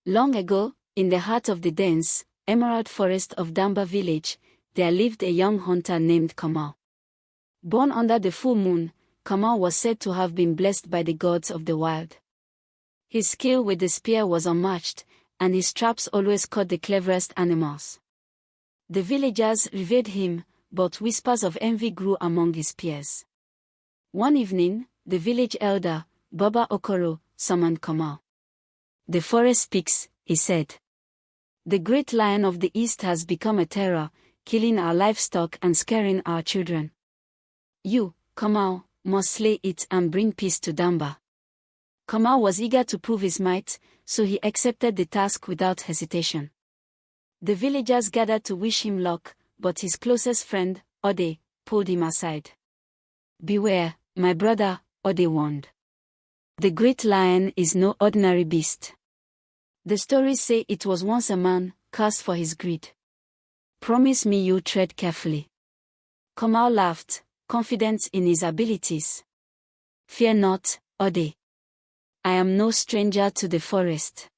Long ago, in the heart of the dense, emerald forest of Damba Village, there lived a young hunter named Kamau. Born under the full moon, Kamau was said to have been blessed by the gods of the wild. His skill with the spear was unmatched, and his traps always caught the cleverest animals. The villagers revered him, but whispers of envy grew among his peers. One evening, the village elder, Baba Okoro, summoned Kamau. "The forest speaks," he said. "The great lion of the east has become a terror, killing our livestock and scaring our children. You, Kamau, must slay it and bring peace to Damba." Kamau was eager to prove his might, so he accepted the task without hesitation. The villagers gathered to wish him luck, but his closest friend, Ode, pulled him aside. "Beware, my brother," Ode warned. "The great lion is no ordinary beast. The stories say it was once a man, cursed for his greed. Promise me you'll tread carefully." Kamau laughed, confident in his abilities. "Fear not, Ode. I am no stranger to the forest."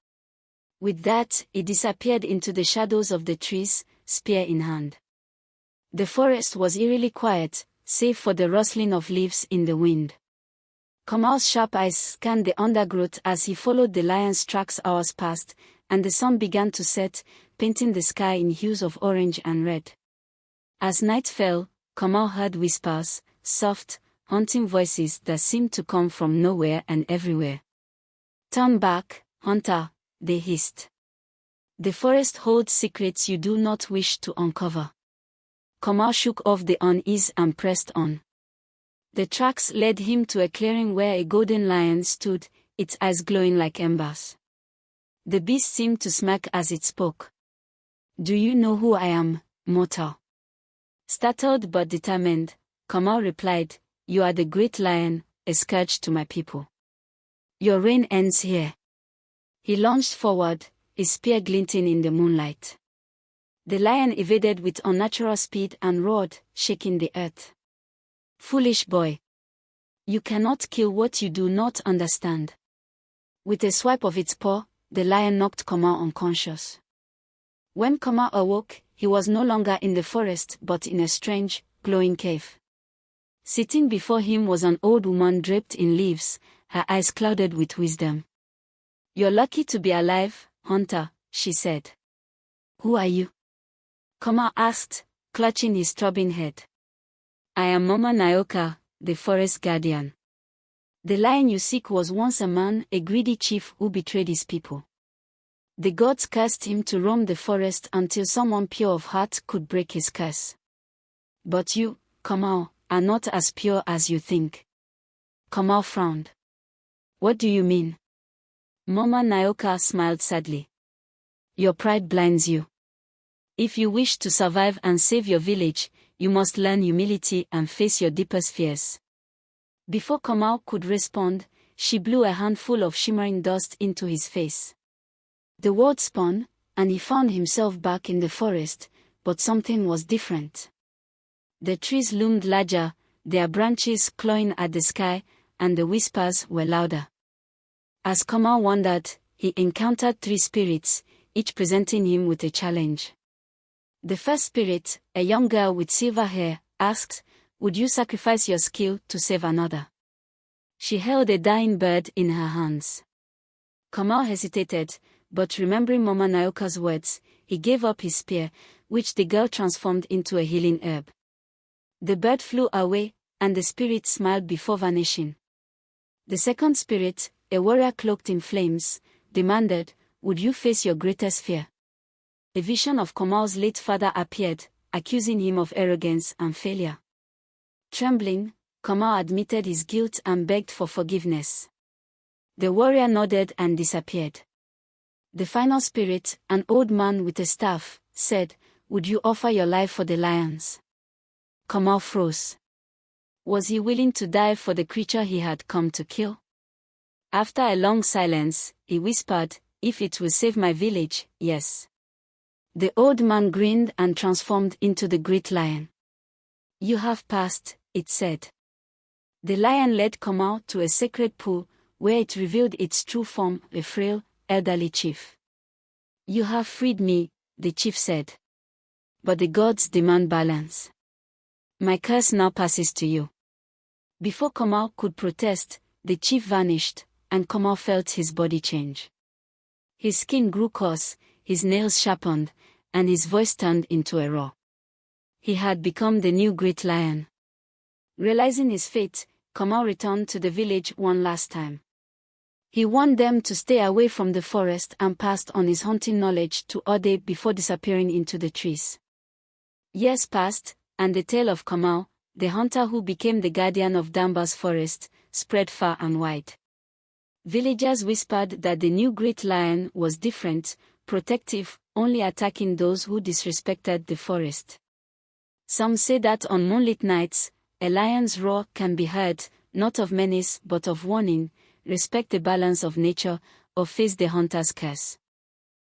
With that, he disappeared into the shadows of the trees, spear in hand. The forest was eerily quiet, save for the rustling of leaves in the wind. Kamau's sharp eyes scanned the undergrowth as he followed the lion's tracks. Hours passed, and the sun began to set, painting the sky in hues of orange and red. As night fell, Kamau heard whispers, soft, haunting voices that seemed to come from nowhere and everywhere. "Turn back, hunter," they hissed. "The forest holds secrets you do not wish to uncover." Kamau shook off the unease and pressed on. The tracks led him to a clearing where a golden lion stood, its eyes glowing like embers. The beast seemed to smirk as it spoke. "Do you know who I am, mortal?" Startled but determined, Kamau replied, "You are the great lion, a scourge to my people. Your reign ends here." He lunged forward, his spear glinting in the moonlight. The lion evaded with unnatural speed and roared, shaking the earth. "Foolish boy. You cannot kill what you do not understand." With a swipe of its paw, the lion knocked Kamau unconscious. When Kamau awoke, he was no longer in the forest but in a strange, glowing cave. Sitting before him was an old woman draped in leaves, her eyes clouded with wisdom. "You're lucky to be alive, hunter," she said. "Who are you?" Kamau asked, clutching his throbbing head. "I am Mama Nayoka, the forest guardian. The lion you seek was once a man, a greedy chief who betrayed his people. The gods cursed him to roam the forest until someone pure of heart could break his curse. But you, Kamau, are not as pure as you think." Kamau frowned. "What do you mean?" Mama Nayoka smiled sadly. "Your pride blinds you. If you wish to survive and save your village, you must learn humility and face your deepest fears." Before Kamau could respond, she blew a handful of shimmering dust into his face. The world spun, and he found himself back in the forest, but something was different. The trees loomed larger, their branches clawing at the sky, and the whispers were louder. As Kamau wandered, he encountered 3 spirits, each presenting him with a challenge. The first spirit, a young girl with silver hair, asked, "Would you sacrifice your skill to save another?" She held a dying bird in her hands. Kamau hesitated, but remembering Mama Nayoka's words, he gave up his spear, which the girl transformed into a healing herb. The bird flew away, and the spirit smiled before vanishing. The second spirit, a warrior cloaked in flames, demanded, "Would you face your greatest fear?" A vision of Kamau's late father appeared, accusing him of arrogance and failure. Trembling, Kamau admitted his guilt and begged for forgiveness. The warrior nodded and disappeared. The final spirit, an old man with a staff, said, "Would you offer your life for the lions?" Kamau froze. Was he willing to die for the creature he had come to kill? After a long silence, he whispered, "If it will save my village, yes." The old man grinned and transformed into the great lion. "You have passed," it said. The lion led Kamau to a sacred pool, where it revealed its true form, a frail, elderly chief. You have freed me, the chief said. But the gods demand balance. My curse now passes to you. Before Kamau could protest, the chief vanished, and Kamau felt his body change. His skin grew coarse, his nails sharpened, and his voice turned into a roar. He had become the new great lion. Realizing his fate, Kamau returned to the village one last time. He warned them to stay away from the forest and passed on his hunting knowledge to Ode before disappearing into the trees. Years passed, and the tale of Kamau, the hunter who became the guardian of Damba's forest, spread far and wide. Villagers whispered that the new great lion was different, protective, only attacking those who disrespected the forest. Some say that on moonlit nights, a lion's roar can be heard, not of menace but of warning, respect the balance of nature, or face the hunter's curse.